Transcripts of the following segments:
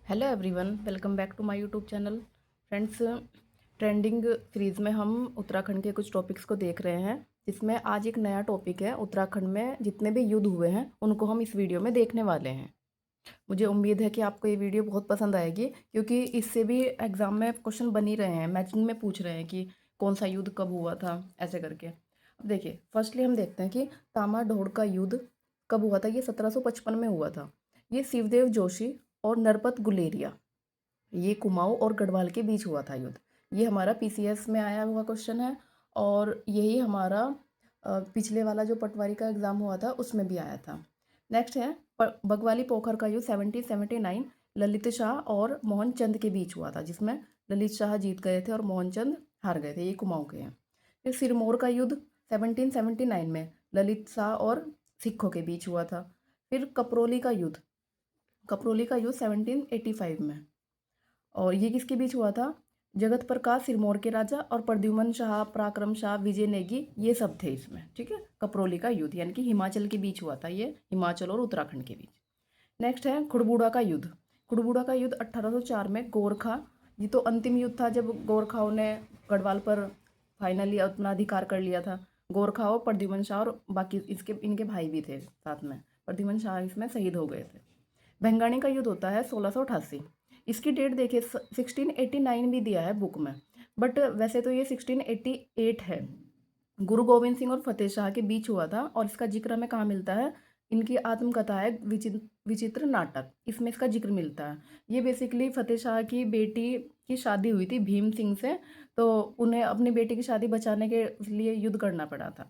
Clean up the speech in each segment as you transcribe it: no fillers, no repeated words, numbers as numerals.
Hello everyone, welcome back to my YouTube channel. Friends, trending series में हम उत्तराखंड के कुछ टॉपिक्स को देख रहे हैं, जिसमें आज एक नया टॉपिक है। उत्तराखंड में जितने भी युद्ध हुए हैं उनको हम इस वीडियो में देखने वाले हैं। मुझे उम्मीद है कि आपको ये वीडियो बहुत पसंद आएगी, क्योंकि इससे भी एग्ज़ाम में क्वेश्चन बन ही रहे हैं, मैचिंग में पूछ रहे हैं कि कौन सा युद्ध कब हुआ था, ऐसे करके। अब देखिए, फर्स्टली हम देखते हैं कि तामा ढोड़ का युद्ध कब हुआ था। ये 1755 में हुआ था। ये शिवदेव जोशी और नरपत गुलेरिया, ये कुमाऊं और गढ़वाल के बीच हुआ था युद्ध। ये हमारा पीसीएस में आया हुआ क्वेश्चन है, और यही हमारा पिछले वाला जो पटवारी का एग्ज़ाम हुआ था उसमें भी आया था। नेक्स्ट है बगवाली पोखर का युद्ध 1779 ललित शाह और मोहन चंद के बीच हुआ था, जिसमें ललित शाह जीत गए थे और मोहन चंद हार गए थे। ये कुमाऊं के हैं। फिर सिरमौर का युद्ध 1779 में ललित शाह और सिखों के बीच हुआ था। फिर कपरोली का युद्ध 1785 में, और ये किसके बीच हुआ था? जगत प्रकाश सिरमौर के राजा और प्रद्युमन शाह, पराक्रम शाह, विजय नेगी, ये सब थे इसमें। ठीक है, कपरोली का युद्ध यानी कि हिमाचल के बीच हुआ था, ये हिमाचल और उत्तराखंड के बीच। नेक्स्ट है खुड़बुड़ा का युद्ध। खुड़बुड़ा का युद्ध 1804 में गोरखा, ये तो अंतिम युद्ध था जब गोरखाओं ने गढ़वाल पर फाइनली अपना अधिकार कर लिया था। गोरखा और प्रद्युमन शाह और बाकी इनके भाई भी थे साथ में। प्रद्युमन शाह इसमें शहीद हो गए थे। भंगाणी का युद्ध होता है 1688। इसकी डेट देखिए, 1689 भी दिया है बुक में, बट वैसे तो ये 1688 है। गुरु गोविंद सिंह और फतेह शाह के बीच हुआ था, और इसका जिक्र हमें कहाँ मिलता है? इनकी आत्मकथा है विचित्र नाटक, इसमें इसका जिक्र मिलता है। ये बेसिकली फतेह शाह की बेटी की शादी हुई थी भीम सिंह से, तो उन्हें अपनी बेटी की शादी बचाने के लिए युद्ध करना पड़ा था।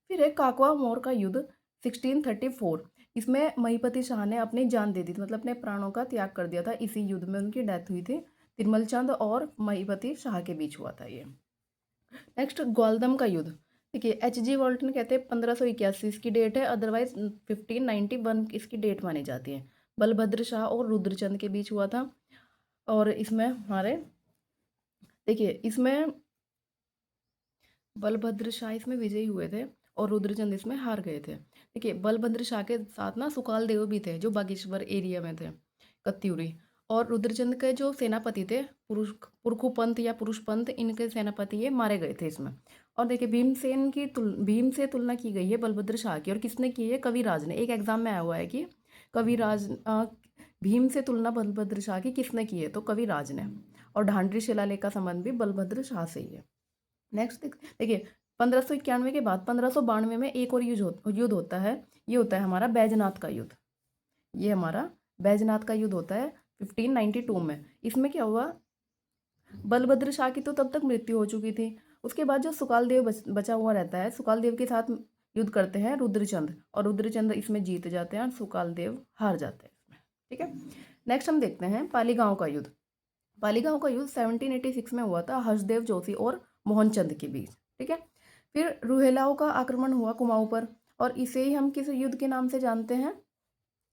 फिर एक काकवा मोर का युद्ध 1634। इसमें महीपति शाह ने अपनी जान दे दी थी, मतलब अपने प्राणों का त्याग कर दिया था। इसी युद्ध में उनकी डेथ हुई थी। तिरमल चंद और महीपति शाह के बीच हुआ था ये। नेक्स्ट, ग्वालदम का युद्ध। देखिए, H.G. वॉल्टन कहते हैं 1581 इसकी डेट है, अदरवाइज 1591 इसकी डेट मानी जाती है। बलभद्र शाह और रुद्रचंद के बीच हुआ था, और इसमें हमारे देखिए, इसमें बलभद्र शाह इसमें विजयी हुए थे और रुद्रचंद इसमें हार गए थे। देखिए, बलभद्र शाह के साथ ना सुकाल देव भी थे, जो बागेश्वर एरिया में थे, कत्यूरी। और रुद्रचंद के जो सेनापति थे, पुरखुपंत या पुरुषपंत, इनके सेनापति ये मारे गए थे इसमें। और देखिए, भीम से तुलना की गई है बलभद्र शाह की, और किसने की है? कविराज ने। एक एग्जाम में आया हुआ है कि कविराज भीम से तुलना बलभद्र शाह की किसने की है? तो कविराज ने। और ढांढरी शिलालेख का संबंध भी बलभद्र शाह से ही है। नेक्स्ट देखिए, 1591 के बाद 1592 में एक और युद्ध होता है। ये होता है हमारा बैजनाथ का युद्ध। ये हमारा बैजनाथ का युद्ध होता है 1592 में। इसमें क्या हुआ? बलभद्र शाह की तो तब तक मृत्यु हो चुकी थी। उसके बाद जो सुकाल देव बचा हुआ रहता है, सुकाल देव के साथ युद्ध करते हैं रुद्रचंद, और रुद्रचंद इसमें जीत जाते हैं और सुकाल देव हार जाते हैं इसमें। ठीक है, नेक्स्ट हम देखते हैं पालीगांव का युद्ध। पालीगांव का युद्ध 1786 में हुआ था, हर्षदेव जोशी और मोहनचंद के बीच। ठीक है, फिर रुहेलाओं का आक्रमण हुआ कुमाऊं पर, और इसे ही हम किस युद्ध के नाम से जानते हैं?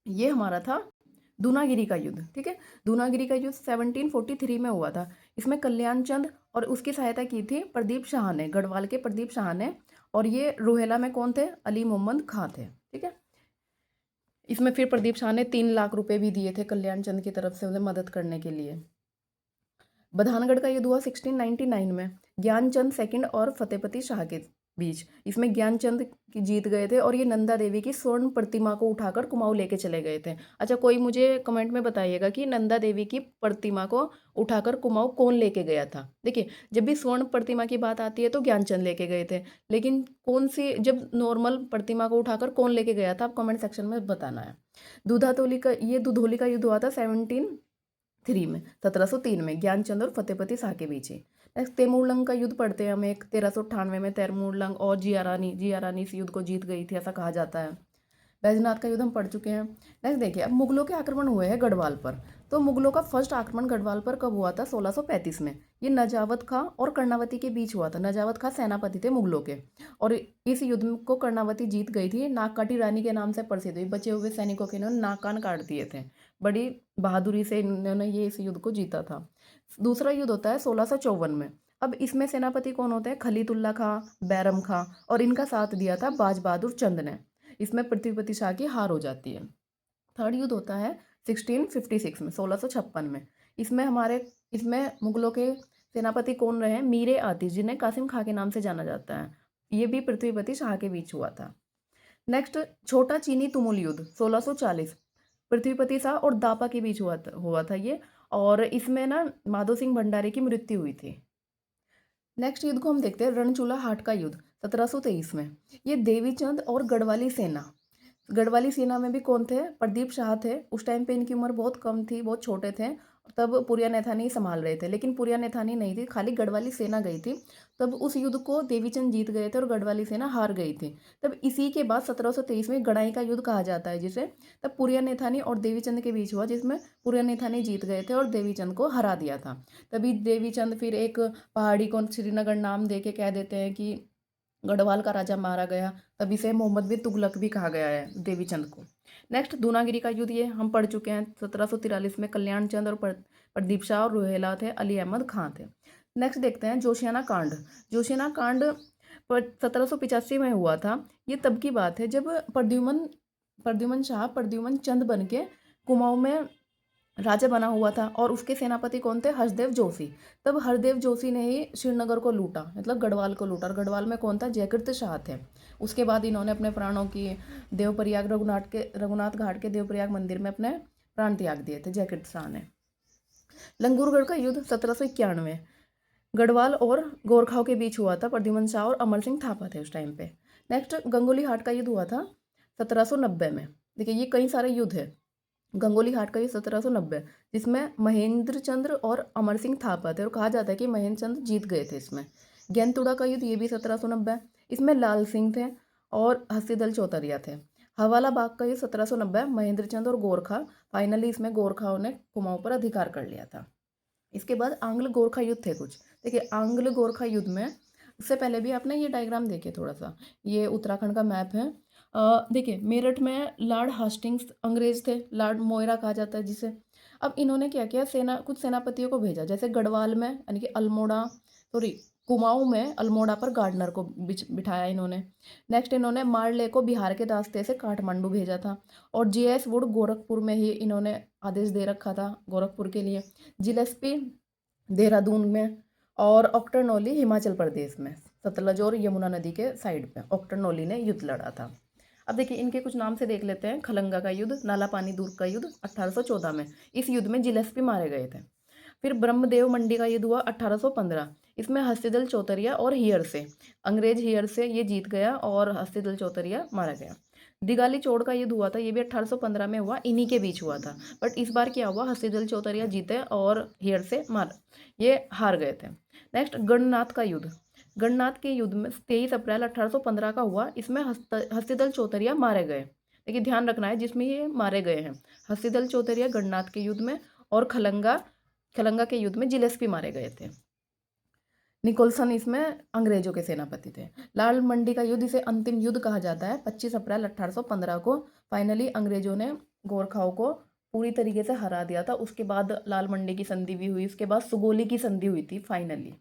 ये हमारा था दूनागिरी का युद्ध। ठीक है, दूनागिरी का युद्ध 1743 में हुआ था। इसमें कल्याण चंद और उसकी सहायता की थी प्रदीप शाह ने, गढ़वाल के प्रदीप शाह ने। और ये रुहेला में कौन थे? अली मोहम्मद खां थे। ठीक है, इसमें फिर प्रदीप शाह ने 3 लाख रुपए भी दिए थे कल्याण चंद की तरफ से उन्हें मदद करने के लिए। बधानगढ़ का युद्ध हुआ 1699 में, ज्ञानचंद सेकंड और फतेहपति शाह के बीच। इसमें ज्ञानचंद की जीत गए थे, और ये नंदा देवी की स्वर्ण प्रतिमा को उठाकर कुमाऊं लेके चले गए थे। अच्छा, कोई मुझे कमेंट में बताइएगा कि नंदा देवी की प्रतिमा को उठाकर कुमाऊं कौन लेके गया था? देखिए, जब भी स्वर्ण प्रतिमा की बात आती है तो ज्ञानचंद लेके गए थे, लेकिन कौन सी, जब नॉर्मल प्रतिमा को उठाकर कौन लेके गया था, आप कमेंट सेक्शन में बताना है। दुधौली का युद्ध हुआ था 1703 में, ज्ञानचंद और फतेहपति शाह के बीच ही। नेक्स्ट, तैमूरलंग का युद्ध पढ़ते हैं हम एक 1398 में। तैमूरलंग और जिया रानी इस युद्ध को जीत गई थी, ऐसा कहा जाता है। बैजनाथ का युद्ध हम पढ़ चुके हैं। नेक्स्ट देखिए, अब मुगलों के आक्रमण हुए हैं गढ़वाल पर। तो मुगलों का फर्स्ट आक्रमण गढ़वाल पर कब हुआ था? 1635 में। ये नजावत खां और कर्णावती के बीच हुआ था। नजावत खां सेनापति थे मुगलों के, और इस युद्ध को कर्णावती जीत गई थी। नागकाटी रानी के नाम से प्रसिद्ध हुई। बचे हुए सैनिकों के इन्होंने नाक कान काट दिए थे। बड़ी बहादुरी से इन्होंने ये इस युद्ध को जीता था। दूसरा युद्ध होता है 1654 में। अब इसमें सेनापति कौन होते हैं? खलीतुल्ला खां, बैरम खां, और इनका साथ दिया था बाज बहादुर चंद ने। इसमें पृथ्वीपति शाह की हार हो जाती है। थर्ड युद्ध होता है 1656 में, 1656 में। इसमें मुगलों के सेनापति कौन रहे? मीर आतिश, जिन्हें कासिम खां के नाम से जाना जाता है। ये भी पृथ्वीपति शाह के बीच हुआ था। नेक्स्ट, छोटा चीनी तुमुल युद्ध 1640, पृथ्वीपति शाह और दापा के बीच हुआ था ये, और इसमें ना माधो सिंह भंडारी की मृत्यु हुई थी। नेक्स्ट युद्ध को हम देखते हैं, रणचूला हाट का युद्ध 1723 में। ये देवीचंद और गढ़वाली सेना में भी कौन थे? प्रदीप शाह थे। उस टाइम पे इनकी उम्र बहुत कम थी, बहुत छोटे थे। तब पुरिया ही संभाल रहे थे, लेकिन पुरिया नहीं थी, खाली गढ़वाली सेना गई थी। तब उस युद्ध को देवीचंद जीत गए थे और गढ़वाली सेना हार गई थी। तब इसी के बाद 1723 में गढ़ाई का युद्ध कहा जाता है जिसे। तब पुरिया और देवीचंद के बीच हुआ, जिसमें पुरिया जीत गए थे और देवीचंद को हरा दिया था। तभी देवीचंद फिर एक पहाड़ी को श्रीनगर नाम दे के कह देते हैं कि गढ़वाल का राजा मारा गया, तभी से मोहम्मद बिन तुगलक भी कहा गया है देवीचंद को। नेक्स्ट, दूनागिरी का युद्ध, ये हम पढ़ चुके हैं। 1743 में कल्याण चंद और प्रदीप शाह और रोहेला थे, अली अहमद खां थे। नेक्स्ट देखते हैं जोशियाना कांड। जोशियाना कांड 1785 में हुआ था। ये तब की बात है जब प्रद्युमन चंद बन के कुमाऊं में राजा बना हुआ था, और उसके सेनापति कौन थे? हर्षदेव जोशी। तब हरदेव जोशी ने ही श्रीनगर को लूटा, मतलब गढ़वाल को लूटा, और गढ़वाल में कौन था? जयकृत शाह थे। उसके बाद इन्होंने अपने प्राणों की देवप्रयाग रघुनाथ घाट के देवप्रयाग मंदिर में अपने प्राण त्याग दिए थे जयकृत शाह ने। लंगूरगढ़ का युद्ध 1791, गढ़वाल और गोरखाओं के बीच हुआ था। प्रद्युमन शाह और अमर सिंह थापा थे उस टाइम पे। नेक्स्ट, गंगोली हाट का युद्ध हुआ था 1790 में। देखिए, ये कई सारे युद्ध है। गंगोली हाट का युद्ध 1790, जिसमें महेंद्र चंद्र और अमर सिंह थापा थे, और कहा जाता है कि महेंद्र चंद्र जीत गए थे इसमें। गेंदतुड़ा का युद्ध, ये भी 1790, इसमें लाल सिंह थे और हस्तीदल चौतरिया थे। हवाला बाग का युद्ध 1790, महेंद्र चंद और गोरखा, फाइनली इसमें गोरखाओं ने कुमाऊं पर अधिकार कर लिया था। इसके बाद आंग्ल गोरखा युद्ध थे कुछ। देखिए, आंग्ल गोरखा युद्ध में, उससे पहले भी आपने ये डायग्राम देखे थोड़ा सा, ये उत्तराखंड का मैप है। देखिए, मेरठ में लॉर्ड हास्टिंग्स अंग्रेज थे, लॉर्ड मोयरा कहा जाता है जिसे। अब इन्होंने क्या किया, कुछ सेनापतियों को भेजा, जैसे गढ़वाल में यानी कि कुमाऊं में अल्मोड़ा पर गार्डनर को बिठाया इन्होंने। नेक्स्ट, इन्होंने मारले को बिहार के रास्ते से काठमांडू भेजा था, और JS वुड गोरखपुर में ही इन्होंने आदेश दे रखा था गोरखपुर के लिए। जिलेस्पी देहरादून में, और ऑक्टरनोली हिमाचल प्रदेश में, सतलज और यमुना नदी के साइड पे ऑक्टरनोली ने युद्ध लड़ा था। अब देखिए, इनके कुछ नाम से देख लेते हैं। खलंगा का युद्ध, नाला पानी दूर का युद्ध 1814 में, इस युद्ध में जिलेस्पी मारे गए थे। फिर ब्रह्मदेव मंडी का युद्ध हुआ 1815, इसमें हस्तीदल चौतरिया और हियर से, अंग्रेज हियर से ये जीत गया और हस्तीदल चौतरिया मारा गया। दिगाली चोड़ का युद्ध हुआ था, ये भी 1815 में हुआ, इन्हीं के बीच हुआ था। बट इस बार क्या हुआ, हस्तीदल चौतरिया जीते और हियर से ये हार गए थे। नेक्स्ट, गणनाथ का युद्ध। गणनाथ के युद्ध में 23 अप्रैल 1815 का हुआ, इसमें हस्तीदल चौतरिया मारे गए। देखिए, ध्यान रखना है जिसमें ये मारे गए हैं, हस्तीदल चौतरिया गणनाथ के युद्ध में, और खलंगा के युद्ध में जिलेस्पी मारे गए थे। निकोलसन इसमें अंग्रेजों के सेनापति थे। लाल मंडी का युद्ध, इसे अंतिम युद्ध कहा जाता है, 25 अप्रैल 1815 को फाइनली अंग्रेजों ने गोरखाओं को पूरी तरीके से हरा दिया था। उसके बाद लाल मंडी की संधि भी हुई, उसके बाद सुगोली की संधि हुई थी फाइनली।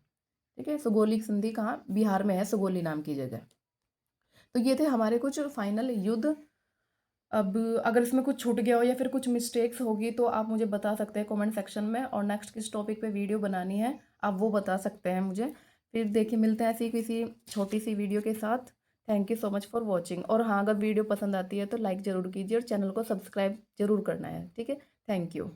ठीक है, सुगोली की संधि कहाँ? बिहार में है, सुगोली नाम की जगह। तो ये थे हमारे कुछ फाइनल युद्ध। अब अगर इसमें कुछ छूट गया हो या फिर कुछ मिस्टेक्स होगी तो आप मुझे बता सकते हैं कमेंट सेक्शन में, और नेक्स्ट किस टॉपिक पे वीडियो बनानी है आप वो बता सकते हैं मुझे। फिर देखिए, मिलते हैं ऐसी किसी छोटी सी वीडियो के साथ। Thank you so much for watching. और हाँ, अगर वीडियो पसंद आती है तो लाइक ज़रूर कीजिए और चैनल को सब्सक्राइब जरूर करना है। ठीक है, थैंक यू।